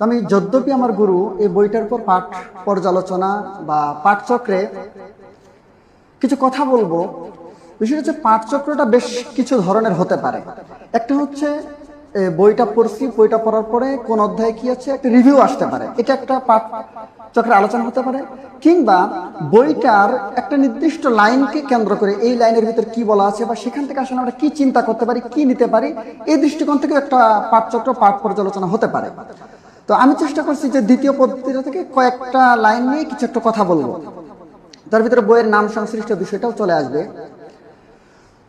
তো আমি যদ্যপি আমার গুরু এই বইটার উপর পাঠ পর্যালোচনা বা পাঠচক্রে কিছু কথা বলবো। বিষয়টা হচ্ছে পাঠচক্রটা বেশ কিছু ধরনের হতে পারে। একটা হচ্ছে বইটা পড়ছি, বইটা পড়ার পরে কোন অধ্যায়ে কি আছে একটা রিভিউ আসতে পারে, এটা একটা পাঠ চক্রের আলোচনা হতে পারে। কিংবা বইটার একটা নির্দিষ্ট লাইনকে কেন্দ্র করে এই লাইনের ভিতর কি বলা আছে বা সেখান থেকে আসলে আমরা কি চিন্তা করতে পারি, কি নিতে পারি, এই দৃষ্টিকোণ থেকে একটা পাঠচক্র পাঠ পর্যালোচনা হতে পারে। তো আমি চেষ্টা করছি যে দ্বিতীয় পদ্ধতিটা থেকে কয়েকটা লাইন নিয়ে কিছু একটা কথা বলবো, তার ভিতরে বইয়ের নাম সংশ্লিষ্ট বিষয়টাও চলে আসবে।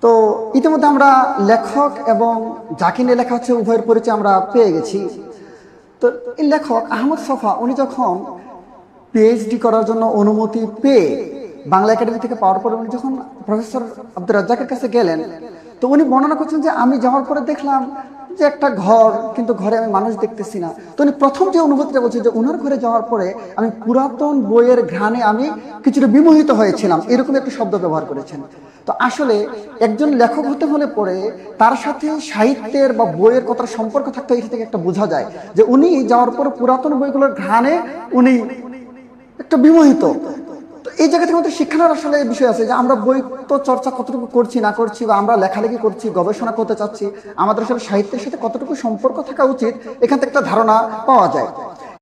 তো ইতিমধ্যে আমরা লেখক এবং যাকে নিয়ে লেখা হচ্ছে উভয়ের পরিচয় আমরা পেয়ে গেছি। তো এই লেখক আহমদ ছফা উনি যখন পিএইচডি করার জন্য অনুমতি পেয়ে বাংলা একাডেমি থেকে পাওয়ার পরে উনি যখন প্রফেসর আব্দুর রাজ্জাকের কাছে গেলেন, তো উনি বর্ণনা করছেন যে আমি যাওয়ার পরে দেখলাম যে একটা ঘর, কিন্তু ঘরে আমি মানুষ দেখতেছি না। তো উনি প্রথম যে অনুভূতিটা বলছেন যে ওনার ঘরে যাওয়ার পরে আমি পুরাতন বইয়ের ঘ্রাণে আমি কিছুটা বিমোহিত হয়েছিলাম, এরকম একটা শব্দ ব্যবহার করেছেন। তো আসলে একজন লেখক হতে হলে পরে তার সাথে সাহিত্যের বা বইয়ের কতটা সম্পর্ক থাকতে এটা থেকে একটা বোঝা যায় যে উনি যাওয়ার পরে পুরাতন বইগুলোর ঘ্রাণে উনি একটা বিমোহিত। তো এই জায়গা থেকে আমাদের শিক্ষার আসলে বিষয় আছে যে আমরা বই তো চর্চা কতটুকু করছি না করছি, বা আমরা লেখালেখি করছি, গবেষণা করতে চাচ্ছি, আমাদের আসলে সাহিত্যের সাথে কতটুকু সম্পর্ক থাকা উচিত, এখান থেকে একটা ধারণা পাওয়া যায়।